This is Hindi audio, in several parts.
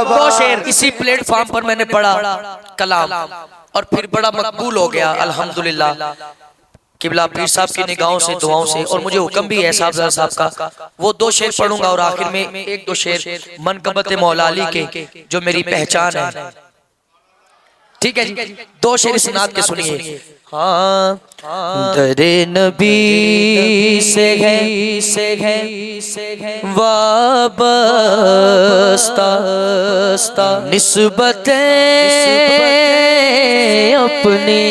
दो शेर इसी प्लेटफॉर्म पर मैंने पढ़ा कलाम और फिर बड़ा मकबूल हो गया अल्हम्दुलिल्लाह। किबला पीर साहब की निगाहों से दुआओं से और मुझे हुक्म भी है साहब का, वो दो शेर पढ़ूंगा और आखिर में एक दो शेर मनकबत मौला अली के जो मेरी पहचान है। ठीक है जी, दो शेर इस नात के सुनिए। हाँ, दरे नबी से है वाबस्ता निस्बतें अपने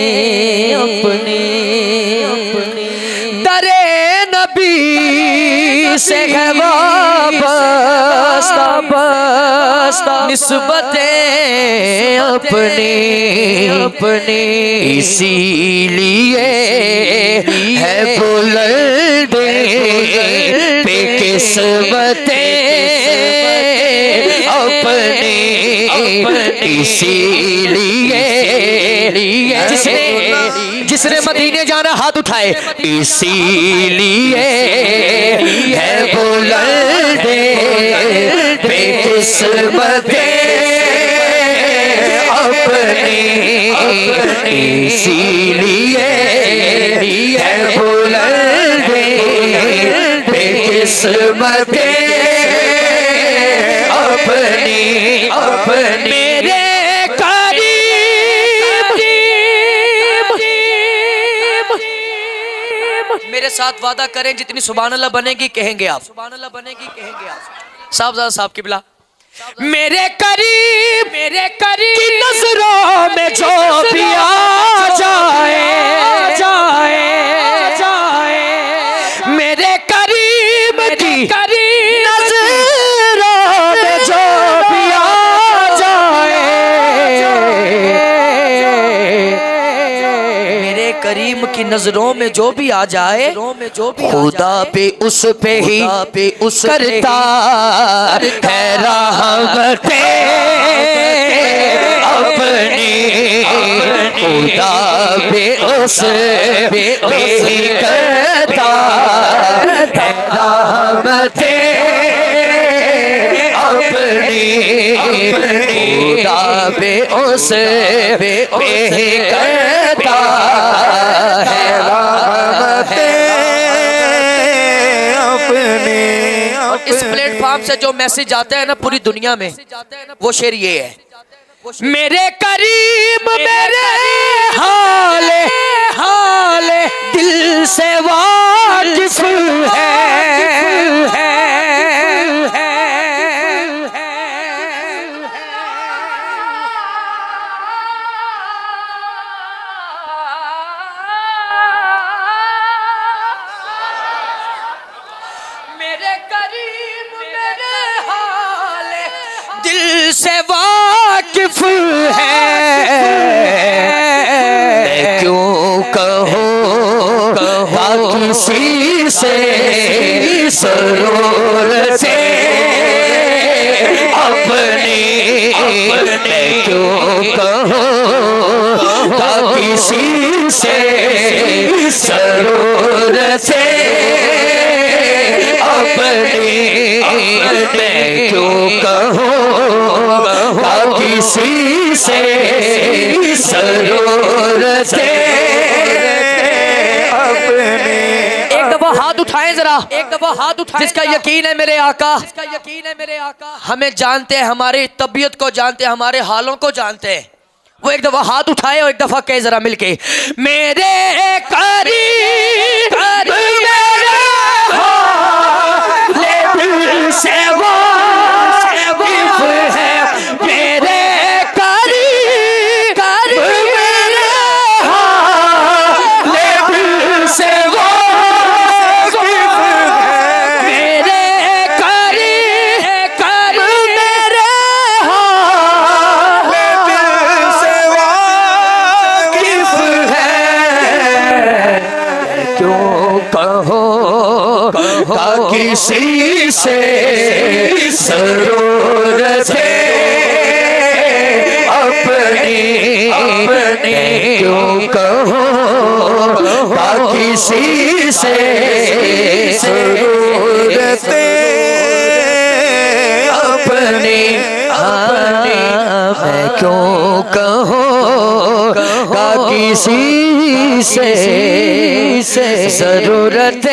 दरे नबी से है वाबस्ता निस्बतें अपने इसीलिए है बुलंदे पे किस्मतें अपने इसीलिए जिसने मदीने जाना हाथ उठाए, इसीलिए है बुलंदे पे किस्मतें अपने इसीलिए है बुलंदे पे किस्मतें अपने मेरे मेरे साथ वादा करें जितनी सुभान अल्लाह बनेगी कहेंगे आप, सुभान अल्लाह बनेगी कहेंगे आप। साहब किबला मेरे करीब की नजरों में जो भी आ जाए मेरे करीब की नजरों में जो भी आ जाए मेरे करीम की नजरों में जो भी आ जाए खुदा पे उस पे ही करता है रहमतें अपनी खुदा पे उस पे ही करता है रहमतें अपनी खुदा पे उस पे ही करता है रहमतें अपनी। इस प्लेटफॉर्म से जो मैसेज आता है ना पूरी दुनिया में, वो शेर ये है, मेरे करीम मेरे हाल दिल से वाकिफ है दिल से वाकिफ है। मैं क्यों कहूँ किसी से सरूर से अपने मैं क्यों कहूँ किसी से सरूर से अपने मैं क्यों कहूँ किसी से सरूर से अपने। एक दफा हाथ उठाएं जरा, एक दफा हाथ उठाएं जिसका यकीन है मेरे आका, हमें जानते हैं, हमारी तबीयत को जानते हैं, हमारे हालों को जानते हैं, वो एक दफा हाथ उठाए और एक दफा कहे जरा मिलके, मेरे करीब दिल से वाकिफ है मेरे करीब मेरे हाल दिल से वाकिफ है मेरे करीब मेरे हाल दिल से वाकिफ है। क्यों कहो किसी से सरूर से अपने क्यों कहो किसी से सरूर से अपने कहो का किसी से जरूरत